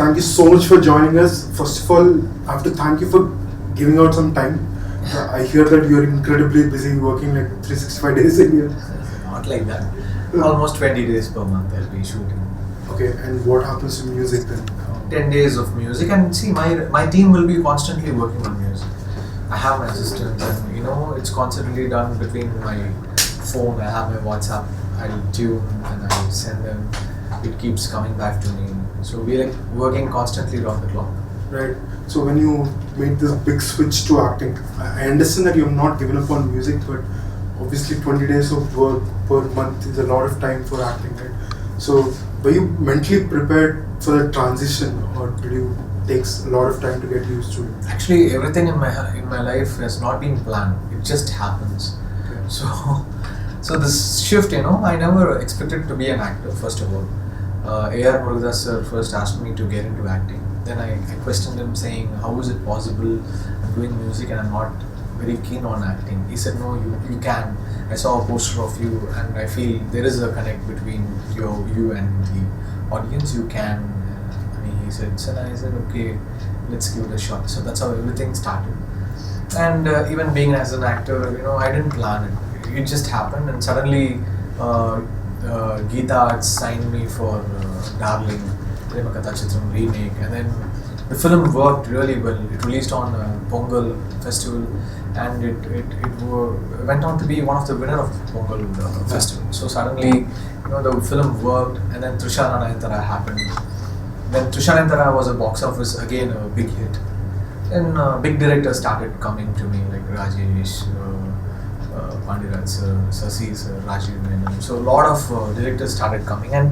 thank you so much for joining us. First of all, I have to thank you for giving out some time. I hear that you're incredibly busy working like 365 days a year. Not like that. Almost 20 days per month I'll be shooting. Okay, and what happens to music then? 10 days of music, and see, my team will be constantly working on music. I have my assistants, and it's constantly done between my phone. I have my WhatsApp, I'll tune and I'll send them. It keeps coming back to me. So we're like working constantly around the clock. Right. So when you made this big switch to acting, I understand that you have not given up on music, but obviously 20 days of work per month is a lot of time for acting, right? So were you mentally prepared for the transition, or did you take a lot of time to get used to it? Actually, everything in my life has not been planned. It just happens. Okay. So this shift, I never expected to be an actor. First of all, AR sir first asked me to get into acting. Then I questioned him, saying, "How is it possible? I'm doing music and I'm not very keen on acting." He said, "No, you can. I saw a poster of you, and I feel there is a connect between you and the audience. You can." And he said, "So I said, okay, let's give it a shot." So that's how everything started. And even being as an actor, I didn't plan it. It just happened, and suddenly Geeta Arts signed me for Darling remake, and then the film worked really well. It released on Pongal festival, and it went on to be one of the winner of Pongal festival. So suddenly, the film worked, and then Trisha Nayantara happened. Then Trisha Nayantara was a box office, again a big hit. Then big directors started coming to me, like Rajesh, Pandiraj sir, Sasi sir, Rajiv Menon. So a lot of directors started coming, and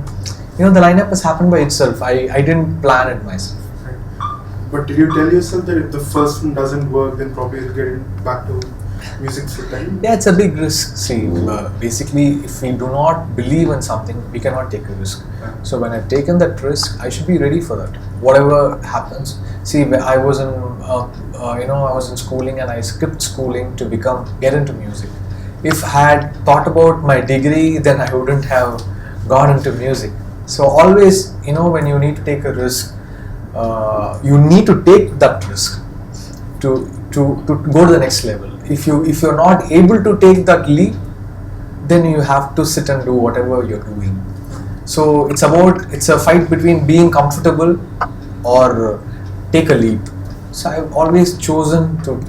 the lineup has happened by itself. I didn't plan it myself. Right. But did you tell yourself that if the first one doesn't work, then probably you'll get back to music full time? Yeah, it's a big risk. See, basically, if we do not believe in something, we cannot take a risk. Yeah. So when I've taken that risk, I should be ready for that. Whatever happens. See, I was in, I was in schooling, and I skipped schooling to get into music. If I had thought about my degree, then I wouldn't have gone into music. So always, when you need to take a risk, you need to take that risk to go to the next level. If you're not able to take that leap, then you have to sit and do whatever you're doing. So it's a fight between being comfortable or take a leap. So I've always chosen to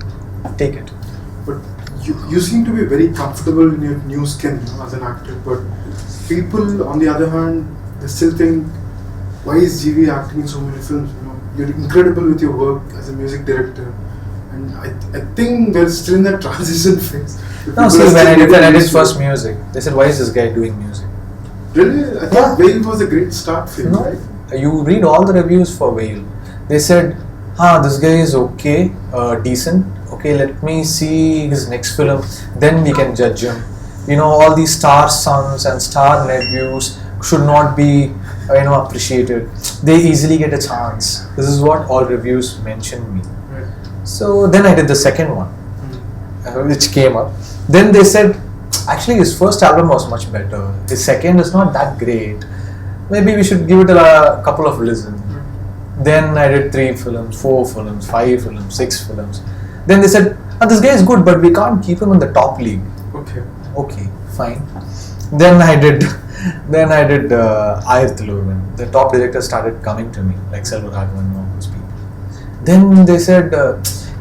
take it. But you seem to be very comfortable in your new skin as an actor, but people on the other hand, they still think, why is GV acting in so many films? You're incredible with your work as a music director, and I think they're still in that transition phase. No, see, when I did first music, they said, "Why is this guy doing music?" Really? I thought Whale was a great start for you, No, right? you read all the reviews for Whale. They said, this guy is okay, decent. Okay, let me see his next film, then we can judge him. All these star sons and star nephews should not be appreciated. They easily get a chance. This is what all reviews mentioned me. Right. So then I did the second one, which came up. Then they said, actually his first album was much better. His second is not that great. Maybe we should give it a couple of listens. Then I did 3 films, 4 films, 5 films, 6 films. Then they said, this guy is good, but we can't keep him in the top league. Okay, fine. Then I did Ayathalurvan. The top directors started coming to me, like Selva Raghavan and all those people. Then they said,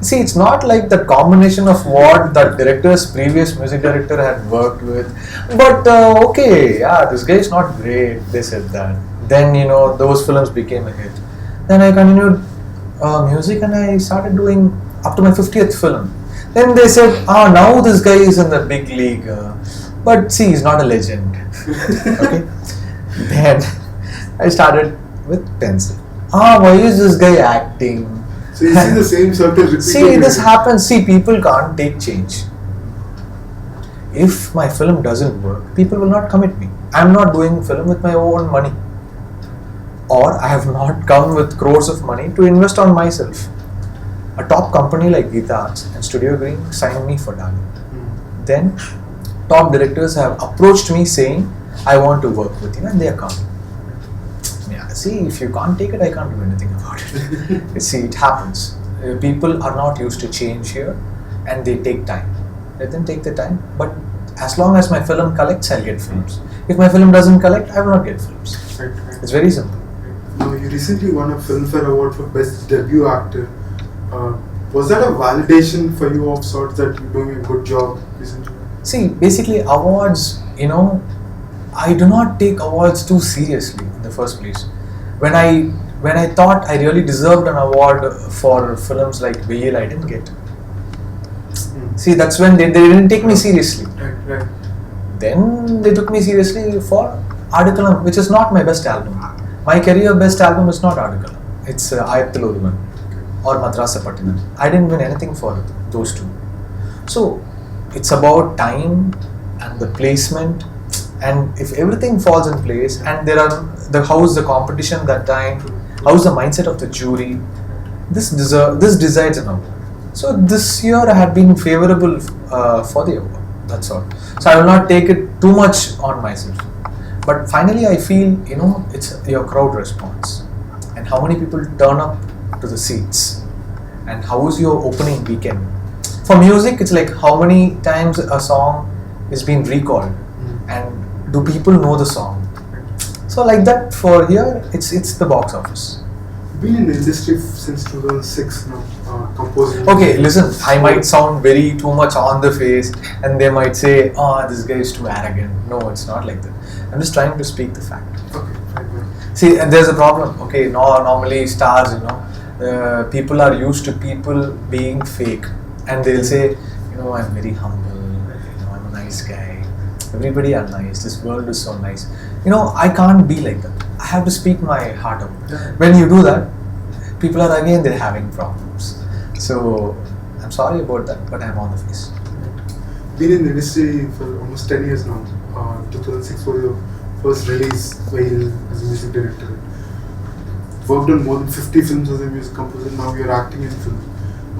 see, it's not like the combination of what the previous music director had worked with. But okay, this guy is not great. They said that. Then, those films became a hit. Then I continued music, and I started doing up to my 50th film. Then they said, now this guy is in the big league. But see, he's not a legend. Okay. Then I started with pencil. Why is this guy acting? So you see the same circle repeating. See, this happens. See, people can't take change. If my film doesn't work, people will not commit me. I'm not doing film with my own money. Or I have not come with crores of money to invest on myself. A top company like Geeta Arts and Studio Green signed me for Darling. Then top directors have approached me saying, I want to work with you, and they are coming. Yeah, See, if you can't take it, I can't do anything about it. See, it happens. People are not used to change here, and they take time. Let them take the time. But as long as my film collects, I'll get films. If my film doesn't collect, I will not get films. Right. It's very simple. Now, you recently won a Filmfare Award for Best Debut Actor. Was that a validation for you of sorts that you're doing a good job recently? See, basically awards, I do not take awards too seriously in the first place. When I thought I really deserved an award for films like Veil, I didn't get. See, that's when they didn't take me seriously. Right. Then they took me seriously for Adikalam, which is not my best album. My career best album is not Adikalam. It's Ayatthil Oruvan or Madrasa Pattinam. I didn't win anything for those two. So it's about time and the placement, and if everything falls in place, and how's the competition that time, how's the mindset of the jury, this decides an award. So this year I had been favorable for the award. That's all. So I will not take it too much on myself. But finally I feel, it's your crowd response and how many people turn up to the seats and how is your opening weekend. For music, it's like how many times a song is being recalled and do people know the song. So like that for here, it's the box office. Been in the industry since 2006 now, composing. Okay, listen, I might sound very too much on the face and they might say, oh, this guy is too arrogant. No, it's not like that. I'm just trying to speak the fact. Okay, fine. See, and there's a problem. Okay, normally stars, people are used to people being fake and they'll say, I'm very humble, I'm a nice guy. Everybody are nice. This world is so nice. I can't be like that. I have to speak my heart out. Yeah. When you do that, people are they're having problems. So I'm sorry about that, but I'm on the face. Been in the industry for almost 10 years now. 2006 was your first release while as a music director. Worked on more than 50 films as a music composer. Now you're acting in film.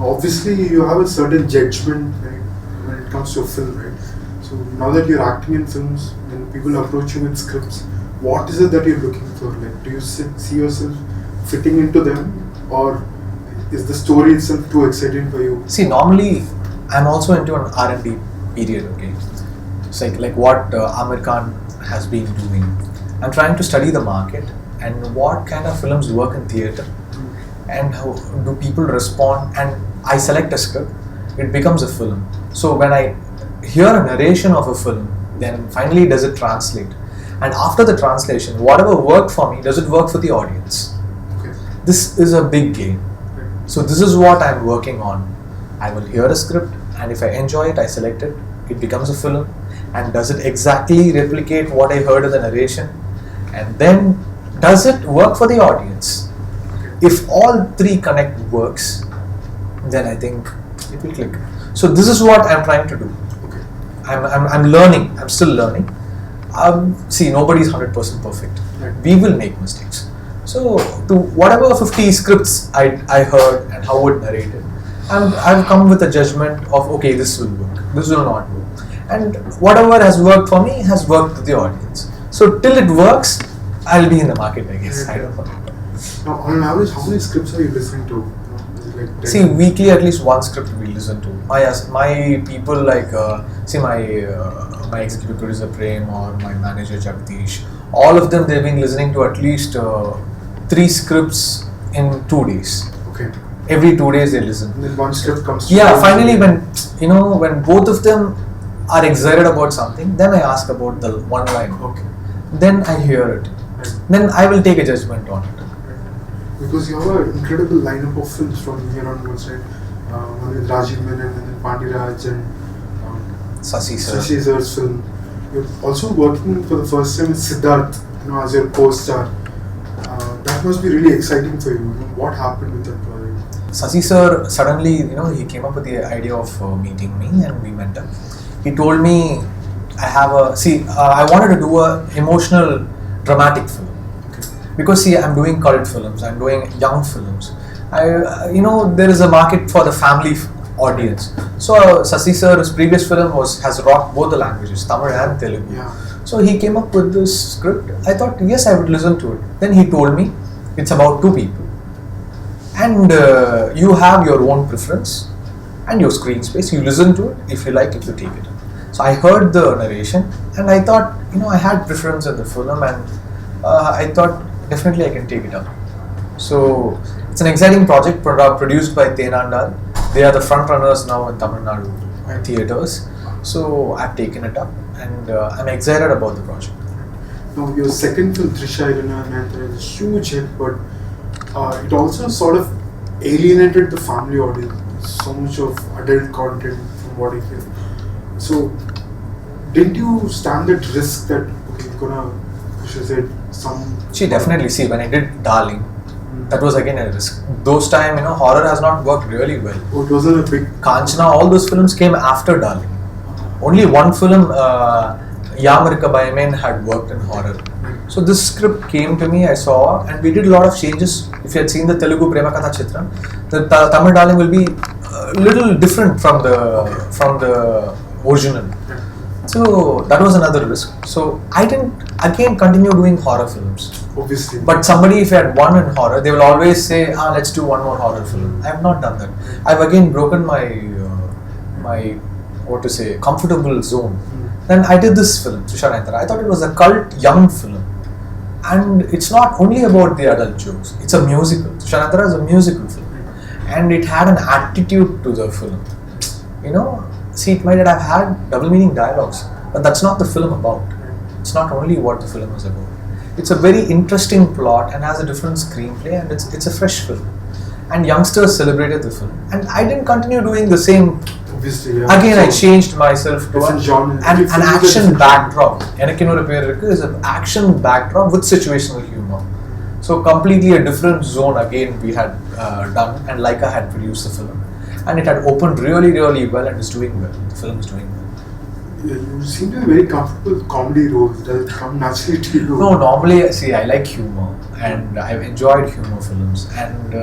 Obviously, you have a certain judgment, right, when it comes to a film, right? So now that you're acting in films, when people approach you with scripts, what is it that you're looking for? Like, do you see yourself fitting into them, or is the story itself too exciting for you? See, normally I'm also into an R&D period. Okay, it's like what Amir Khan has been doing. I'm trying to study the market and what kind of films work in theatre and how do people respond, and I select a script, it becomes a film. So when I hear a narration of a film, then finally does it translate, and after the translation, whatever worked for me, does it work for the audience? Okay. This is a big game. So this is what I'm working on. I will hear a script, and if I enjoy it, I select it, it becomes a film, and does it exactly replicate what I heard in the narration, and then does it work for the audience? If all three connect works, then I think it will click. So this is what I'm trying to do. Okay. I'm learning. I'm still learning. See, nobody's 100% perfect. Right. We will make mistakes. So to whatever 50 scripts I heard and how it narrated, I've come with a judgment of, okay, this will work, this will not work, and whatever has worked for me has worked with the audience. So till it works, I'll be in the market, I guess. I don't know. Now, on an average, how many scripts are you listening to? Is it like 10? See, weekly at least one script we listen to. My people my executive producer Prem or my manager Jagdish, all of them, they've been listening to at least 3 scripts in 2 days. Okay. Every 2 days they listen. And then one script comes to Yeah, finally when both of them are excited about something, then I ask about the one line. Okay. Then I hear it. Right. Then I will take a judgment on it. Because you have an incredible lineup of films from here onwards, right? One with Rajiv Menon and then Pandiraj and Sasi sir. Shashi Sir's film. You're also working for the first time with Siddharth, as your co-star. That must be really exciting for you. What happened with that project? Sasi sir suddenly, he came up with the idea of meeting me and we met up. He told me I wanted to do a emotional, dramatic film. Because I'm doing cult films, I'm doing young films. There is a market for the family audience. So Sasi sir's previous film has rocked both the languages, Tamil and Telugu. Yeah. So So he came up with this script. I thought, yes, I would listen to it. Then he told me, it's about two people. And you have your own preference and your screen space. You listen to it. If you like it, you take it. So I heard the narration and I thought, I had preference in the film, and I thought definitely I can take it up. So it's an exciting project produced by Tenandal. They are the front runners now in Tamil Nadu theatres. So I've taken it up and I'm excited about the project. Now your second film, Sirivennela, is a huge hit, but it also sort of alienated the family audience. So much of adult content from what I feel. So didn't you stand at risk that you're gonna push aside some? Definitely. See, when I did Darling, that was again a risk. Those time, horror has not worked really well. Oh, it wasn't a big... Kanchana, all those films came after Darling. Only one film, Yamarika Bayamen, had worked in horror. So this script came to me, I saw, and we did a lot of changes. If you had seen the Telugu Prema Katha Chitram, the Tamil Darling will be a little different from the original. So that was another risk. So I didn't again continue doing horror films. Obviously. But somebody, if I had one in horror, they will always say, let's do one more horror film. I have not done that. I've again broken my comfortable zone. Then I did this film, Srisharanthara. I thought it was a cult young film. And it's not only about the adult jokes. It's a musical. Srisharanthara is a musical film. And it had an attitude to the film. See, it might have had double meaning dialogues, but that's not the film about. It's not only what the film is about. It's a very interesting plot and has a different screenplay, and it's a fresh film. And youngsters celebrated the film. And I didn't continue doing the same. Obviously, yeah. Again, I changed myself to an action backdrop. Enakinoru Perukku is an action backdrop with situational humor. So completely a different zone again we had done, and Laika had produced the film. And it had opened really, really well and is doing well. The film is doing well. You seem to be very comfortable with comedy roles. Does it come naturally to you? No, normally, see, I like humor and I've enjoyed humor films. And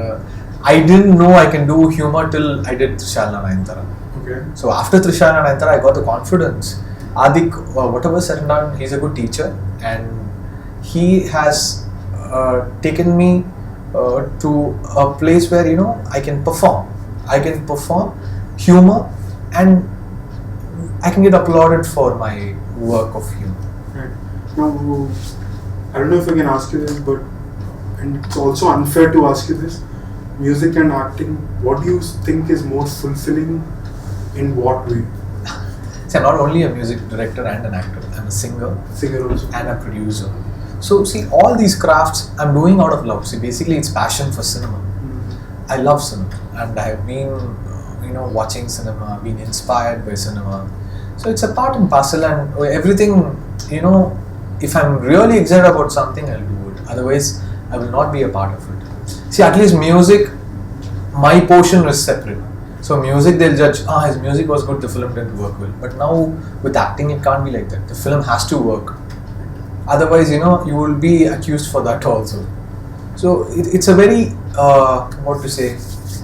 I didn't know I can do humor till I did Trishalana Nayantara. Okay. So after Trishalana Nayantara, I got the confidence. Adik, whatever said and done, he's a good teacher. And he has taken me to a place where, I can perform. I can perform humor and I can get applauded for my work of humor. Right. Now, I don't know if I can ask you this, but and it's also unfair to ask you this. Music and acting, what do you think is more fulfilling in what way? See, I'm not only a music director and an actor. I'm a singer Also. And a producer. So see, all these crafts I'm doing out of love. See, basically it's passion for cinema. I love cinema and I have been, watching cinema, been inspired by cinema. So it's a part and parcel, and everything, if I'm really excited about something, I'll do it. Otherwise, I will not be a part of it. See, at least music, my portion is separate. So music, they'll judge, his music was good, the film didn't work well. But now with acting, it can't be like that. The film has to work. Otherwise, you will be accused for that also. So it's a very,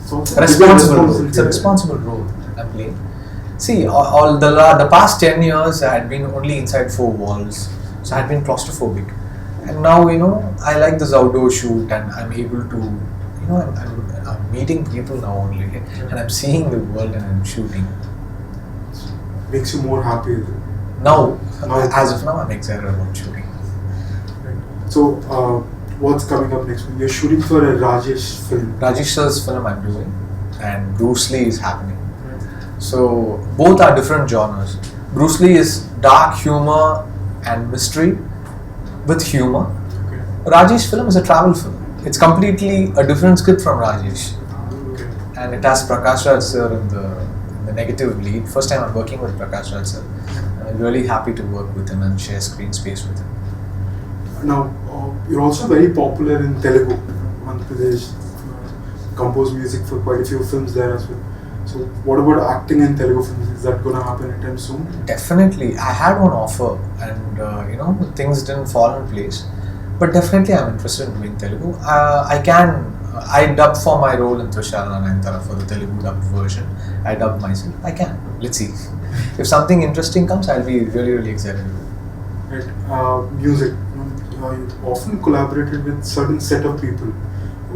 responsible role. It's a responsible role I'm playing. See, all the past 10 years I had been only inside 4 walls. So I had been claustrophobic. And now, I like this outdoor shoot and I'm able to, I'm meeting people now only. And I'm seeing the world and I'm shooting. Makes you more happy. Now, as of now, I'm excited about shooting. Right. So, what's coming up next week? You're shooting for a Rajesh film. Rajesh sir's film I'm doing, and Bruce Lee is happening. So both are different genres. Bruce Lee is dark humor and mystery with humor. Okay. Rajesh film is a travel film. It's completely a different script from Rajesh. Okay. And it has Prakash sir in the negative lead. First time I'm working with Prakash sir. I'm really happy to work with him and share screen space with him. Now, you're also very popular in Telugu. Andhra Pradesh composed music for quite a few films there as well. So, what about acting in Telugu films? Is that going to happen anytime soon? Definitely. I had one offer and, things didn't fall in place. But definitely I'm interested in doing Telugu. I dubbed for my role in Trishalana Nayantara for the Telugu dubbed version. I dubbed myself. I can. Let's see. If something interesting comes, I'll be really, really excited. Right. Music. You often collaborated with certain set of people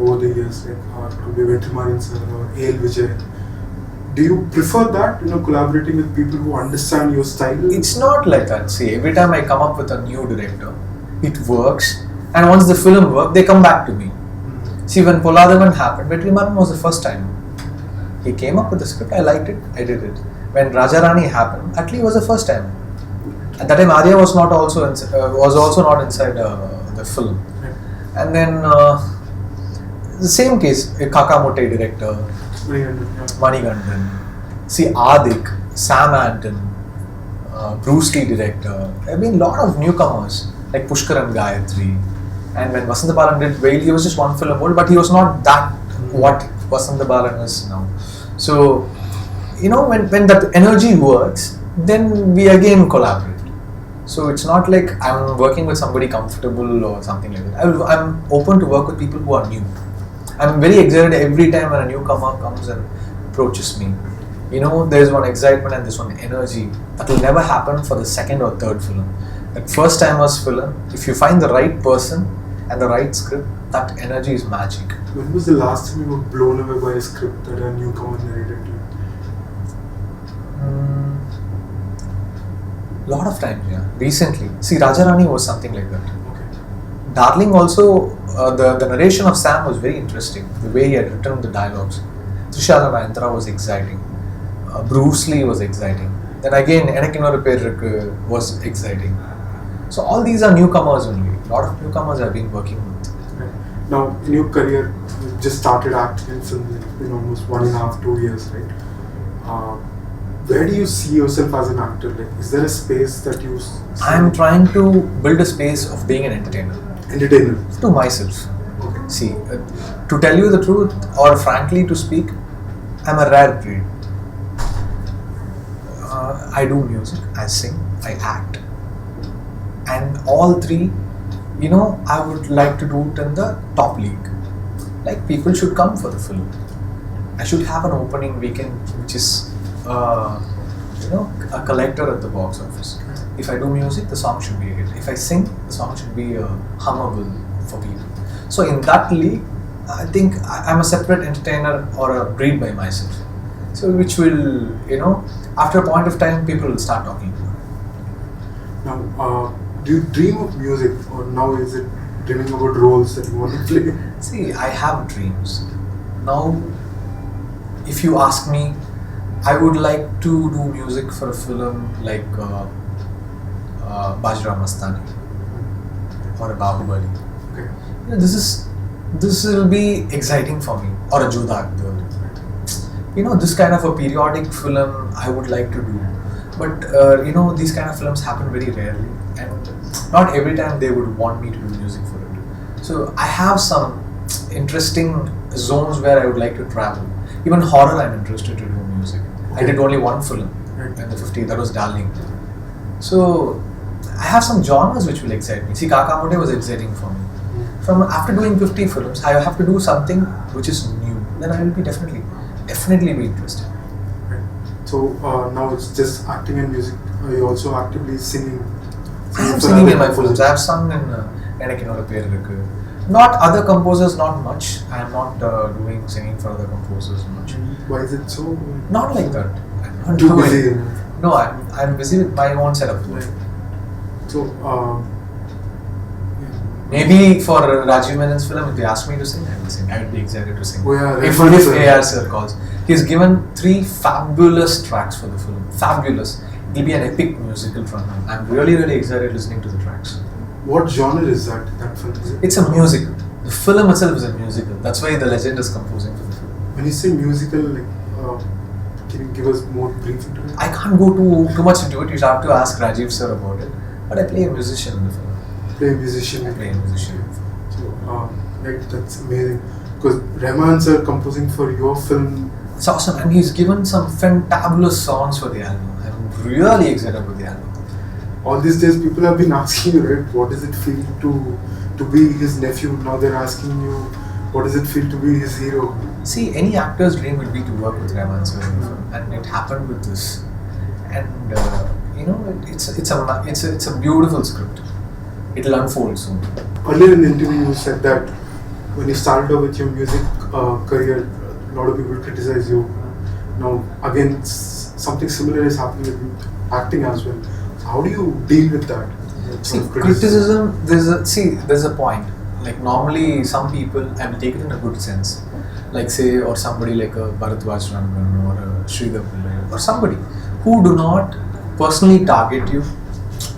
over the years, like it could be Vetrimaran sir or A.L. Vijay. Do you prefer that, collaborating with people who understand your style? It's not like that. See, every time I come up with a new director, it works, and once the film works, they come back to me. See, when Poladavan happened, Vetrimaran was the first time. He came up with the script, I liked it, I did it. When Rajarani happened, Atli was the first time. At that time, Arya was not also was also not inside the film. And then the same case, Kakamote director, Manigandan, see Adik, Sam Anton, Bruce Lee director. There have been a lot of newcomers like Pushkar and Gayatri. And when Vasanta Balan did Veil, he was just one film old, but he was not that what Vasanta Balan is now. So, when that energy works, then we again collaborate. So it's not like I'm working with somebody comfortable or something like that. I'm open to work with people who are new. I'm very excited every time when a newcomer comes and approaches me. There's one excitement and there's one energy that will never happen for the second or third film. That first timers film, if you find the right person and the right script, that energy is magic. When was the last time you were blown away by a script that a newcomer narrated to you? Lot of times, yeah. Recently. See, Rajarani was something like that. Okay. Darling also, the narration of Sam was very interesting. The way he had written the dialogues. Trishala Nayanthara was exciting. Bruce Lee was exciting. Then again, Enakinora Peruk was exciting. So all these are newcomers only. A lot of newcomers I've been working with. Right. Now, in your career, you just started acting in film in almost 1.5, 2 years, right? Where do you see yourself as an actor? Like, is there a space that you see? I'm trying to build a space of being an entertainer. Entertainer? To myself. Okay. See, to tell you the truth, or frankly to speak, I'm a rare breed. I do music, I sing, I act. And all three, I would like to do it in the top league. Like, people should come for the film. I should have an opening weekend which is a collector at the box office. If I do music, the song should be a hit. If I sing, the song should be hummable for people. So in that league, I think I'm a separate entertainer or a breed by myself. So which will, after a point of time, people will start talking about it. Now, do you dream of music, or now is it dreaming about roles that you want to play? See, I have dreams. Now, if you ask me, I would like to do music for a film like Bajra Mastani or a Bahubali. Okay. This will be exciting for me, or a Jodha Akbar. This kind of a periodic film I would like to do. But these kind of films happen very rarely, and not every time they would want me to do music for it. So I have some interesting zones where I would like to travel. Even horror, I'm interested to do music. I did only one film in the 50s, that was Darling. So I have some genres which will excite me. See, Kakamote was exciting for me. After doing 50 films, I have to do something which is new. Then I will be definitely be interested. Right. So now it's just acting and music. Are you also actively singing? I am singing in my films. I have sung in Enakinora Peruk. Not other composers, not much. I am not doing singing for other composers much. Why is it so? Not like that. I'm not Too busy. No, I'm busy with my own set of work. So, maybe for Rajiv Menon's film, if they ask me to sing, I will sing. I would be excited to sing. Oh yeah, if AR sir calls. He's given 3 fabulous tracks for the film. Fabulous. It will be an epic musical from him. I'm really, really excited listening to the tracks. What genre is that film? It's a musical. The film itself is a musical. That's why the legend is composing for the film. When you say musical, like, can you give us more brief into it? I can't go too much into it. You have to ask Rajiv sir about it. But I play a musician in the film. Play a musician. I play a musician. So, that's amazing. Because Rahman sir composing for your film. It's awesome, and he's given some fantabulous songs for the album. I'm really excited about the album. All these days, people have been asking you, right? What does it feel to be his nephew? Now they're asking you, what does it feel to be his hero? See, any actor's dream would be to work with Rahman sir, and it happened with this. And it's a beautiful script. It'll unfold soon. Earlier in the interview, you said that when you started off with your music career, a lot of people criticize you. Now, again, something similar is happening with acting as well. So how do you deal with that? See, criticism, there's a point. Like normally some people, I will take it in a good sense. Like say, or somebody like a Bharatwaj Rangan or a Sridhar Pillai or somebody who do not personally target you,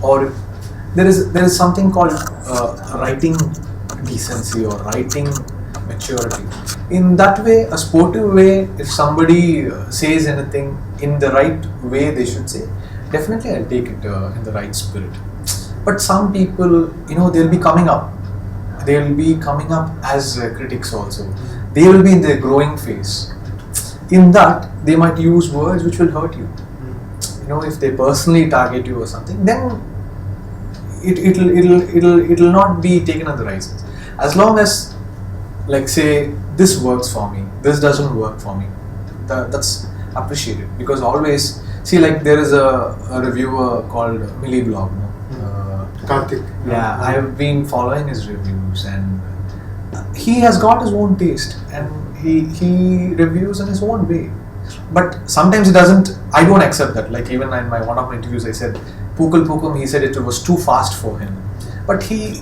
or there is something called writing decency or writing maturity. In that way, a sportive way, if somebody says anything in the right way, they should say, definitely I'll take it in the right spirit. But some people, they'll be coming up. They'll be coming up as critics also. They will be in their growing phase. In that, they might use words which will hurt you. If they personally target you or something, then it'll not be taken in the right sense. As long as, like say, this works for me, this doesn't work for me, that's appreciated. Because always, see, like there is a reviewer called Millie Blog, Karthik. Yeah, I have been following his reviews, and he has got his own taste, and he reviews in his own way. But sometimes he doesn't. I don't accept that. Like even in one of my interviews, I said Pukul Pukum. He said it was too fast for him. But he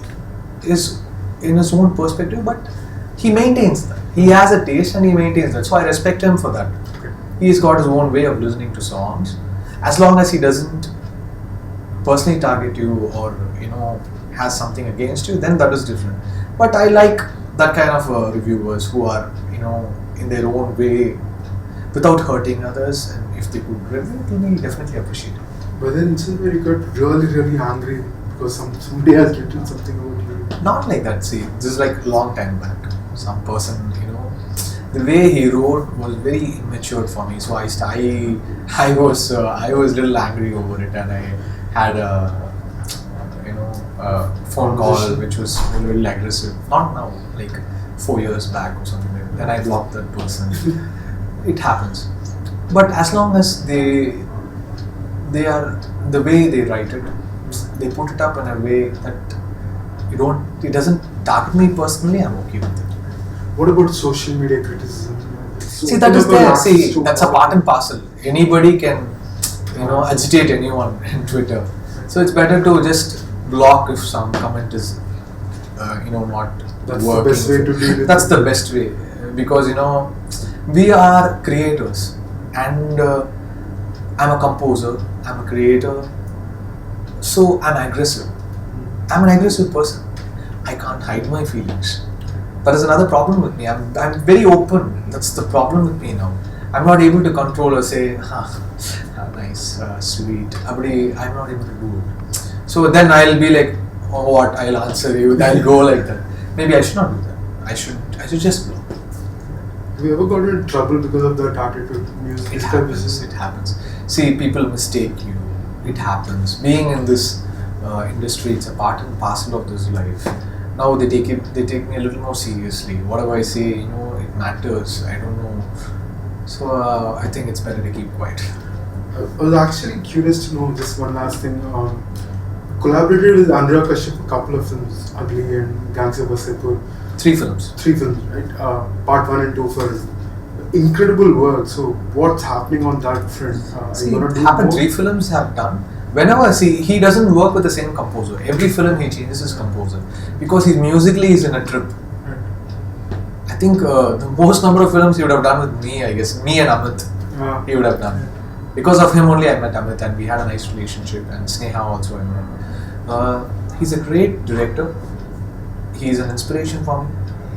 is in his own perspective. But he maintains that. He has a taste and he maintains that. So I respect him for that. He's got his own way of listening to songs. As long as he doesn't personally target you or has something against you, then that is different. But I like that kind of reviewers who are in their own way without hurting others, and if they could review, it will be definitely appreciated. But then somewhere you got really angry because somebody has written something about you. Not like that. See, this is like a long time back. Some person, the way he wrote was very immature for me. So I was a little angry over it, and I had a phone call which was very aggressive. Not now, like 4 years back or something like that. Then I blocked that person. It happens. But as long as they are, the way they write it, they put it up in a way that it doesn't target me personally, I'm okay with it. What about social media criticism? See, that is there. See, that's a part and parcel. Anybody can, agitate anyone in Twitter. So it's better to just block if some comment is, not that's working. The best way to deal with That's the best way, because we are creators, and I'm a composer, I'm a creator, so I'm aggressive. I'm an aggressive person. I can't hide my feelings. That is another problem with me. I'm very open. That's the problem with me now. I'm not able to control or say, nice, sweet. I'm not able to do it. So then I'll be like, oh what, I'll answer you. I'll go like that. Maybe I should not do that. I should just block. Have you ever got in trouble because of that attitude? Music? It happens. See, people mistake you. It happens. Being in this industry, it's a part and parcel of this life. Now they take me a little more seriously. Whatever I say, it matters. I don't know. So I think it's better to keep quiet. I was actually curious to know just one last thing. Collaborated with Anurag Kashyap for a couple of films, Ugly and Gangs of Wasseypur. 3 films. 3 films, right? Part 1 and 2 for incredible work. So what's happening on that front? See, 3 films have done. Whenever he doesn't work with the same composer. Every film he changes his composer because he musically is in a trip. I think the most number of films he would have done with me, I guess, me and Amit, he would have done. Because of him only I met Amit, and we had a nice relationship, and Sneha also I met. He's a great director. He's an inspiration for me.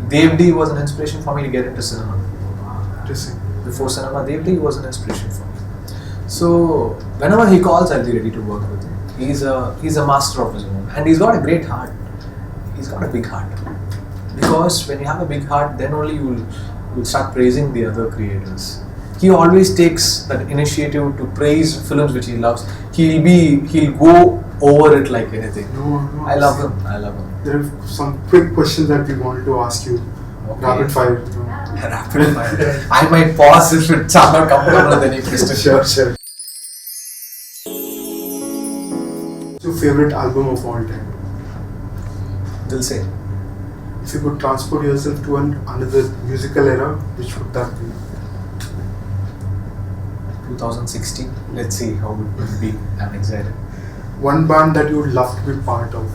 Dev D was an inspiration for me to get into cinema. Interesting. Before cinema, Dev D was an inspiration for me. So whenever he calls, I'll be ready to work with him. He's a master of his own, and he's got a great heart. He's got a big heart. Because when you have a big heart, then only you'll start praising the other creators. He always takes that initiative to praise films which he loves. He'll go over it like anything. No, I love him. There are some quick questions that we wanted to ask you. Okay. Rapid fire. Rapid fire. I might pause if it's not comfortable with any question. Sure. favorite album of all time? They'll say If you could transport yourself to another musical era, which would that be? 2016. Let's see how it will be. I'm excited. One band that you would love to be part of?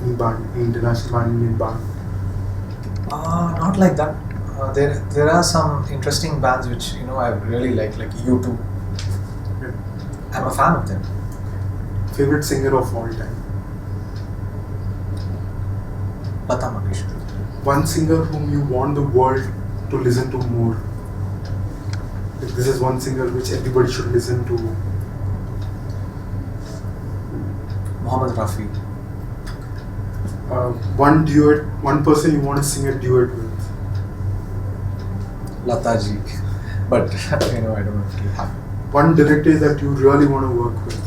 Any band, any international band, Indian band? Not like that. There are some interesting bands which I really like U2. Yeah. I'm a fan of them. Favorite singer of all time? Lata Mangeshkar. One singer whom you want the world to listen to more? Like, this is one singer which everybody should listen to. Mohammed Rafi. One duet, one person you want to sing a duet with? Lata ji. But I don't really have. One director that you really want to work with?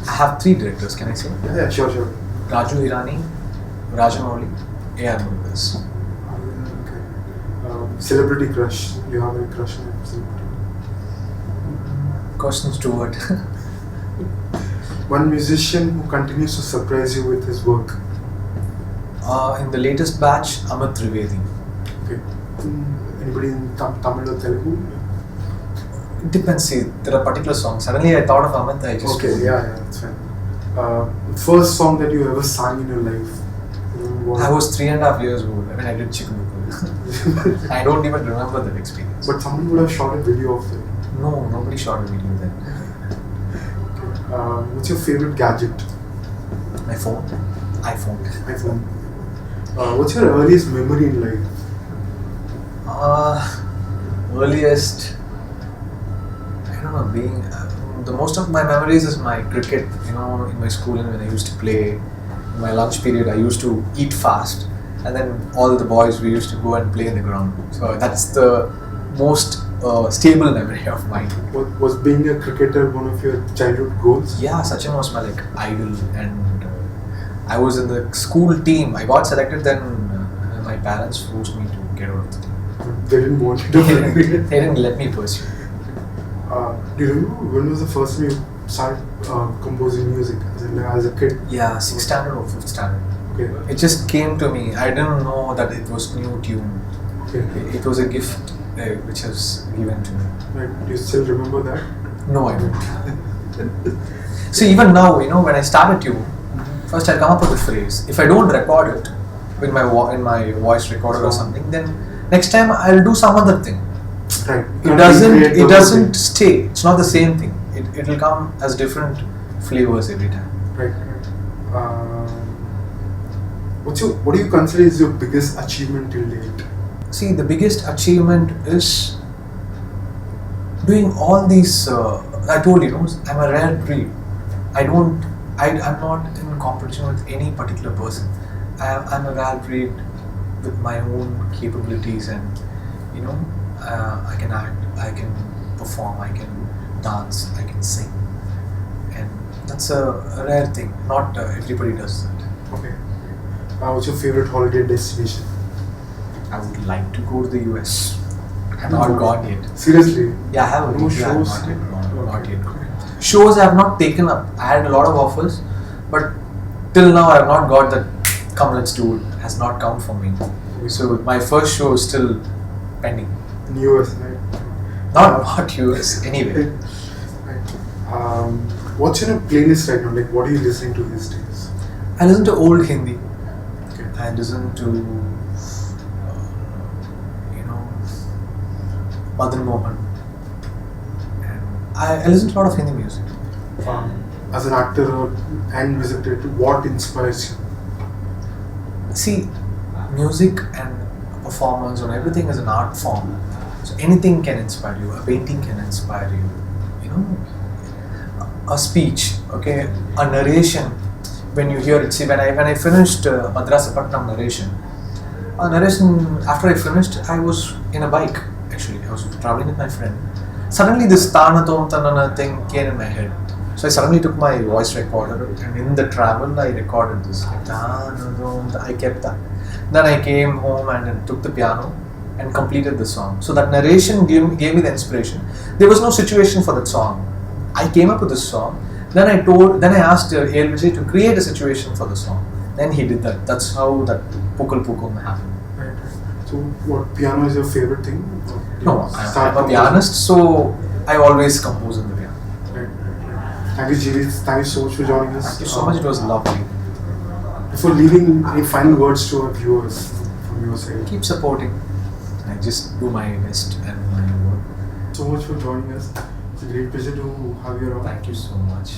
I have 3 directors, can I say? Yeah, sure. Raju Hirani, Rajamouli, AR Rahman. Okay. Celebrity crush. You have a crush on a celebrity? Kirsten Stewart. One musician who continues to surprise you with his work? In the latest batch, Amit Trivedi. Okay. Anybody in Tamil or Telugu? It depends. See, there are particular songs. Suddenly I thought of Amit. I just Okay, yeah, that's fine. First song that you ever sang in your life? I was 3.5 years old when I did Chicken. I don't even remember that experience. But someone would have shot a video of it. No, nobody shot a video then. Okay. What's your favorite gadget? My phone. iPhone. What's your earliest memory in life? Earliest, I don't know, being the most of my memories is my cricket, in my schooling when I used to play. In my lunch period I used to eat fast, and then all the boys we used to go and play in the ground. So that's the most stable memory of mine. Was being a cricketer one of your childhood goals? Yeah, Sachin was my idol, and I was in the school team. I got selected, then my parents forced me to get out of the team. They didn't want you to play cricket? They didn't let me pursue. Do you remember when was the first time you started composing music as a kid? Yeah, 6th standard or 5th standard. Okay. It just came to me. I didn't know that it was new tune. Okay. It was a gift which was given to me. Right. Do you still remember that? No, I don't. So even now, when I start a tune, first I come up with a phrase. If I don't record it in my voice recorder or something, then next time I'll do some other thing. Right. It doesn't stay. It's not the same thing. It will come as different flavors every time. Right. What do you consider is your biggest achievement till date? See, the biggest achievement is doing all these. I told you, I'm a rare breed. I'm not in competition with any particular person. I'm a rare breed with my own capabilities, and I can act, I can perform, I can dance, I can sing, and that's a rare thing. Not everybody does that. Okay. What's your favorite holiday destination? I would like to go to the US. I'm not gone yet. Seriously? Yeah, I have No shows? Not yet. Shows I have not taken up. I had a lot of offers, but till now I have not got that. Come, let's do it. Has not come for me. So my first show is still pending. In US, right? Not US. Anyway. Right. What's in your playlist right now? What are you listening to these days? I listen to old Hindi. Okay. I listen to Madan Mohan. And I listen to a lot of Hindi music. As an actor and music director, what inspires you? See, music and performance and everything is an art form. So anything can inspire you. A painting can inspire you. A speech, okay, a narration. When you hear it, see, when I finished Madrasapatnam narration, after I finished, I was in a bike. Actually, I was traveling with my friend. Suddenly, this Tana Tom Tanana thing came in my head. So I suddenly took my voice recorder, and in the travel, I recorded this. I kept that. Then I came home and then took the piano and completed the song. So that narration gave me the inspiration. There was no situation for that song. I came up with this song. Then I asked AR Vijay to create a situation for the song. Then he did that. That's how that Pukul Pukum happened. Right. So, what piano is your favorite thing? No, I'm a pianist, so I always compose on the piano. Right. Thank you, Jeevi. Thank you so much for joining us. Thank you so much. It was lovely. Before leaving, any final words to our viewers from your side? Keep supporting. I just do my best and my work. So much for joining us. It's a great pleasure to have you around. Thank you so much.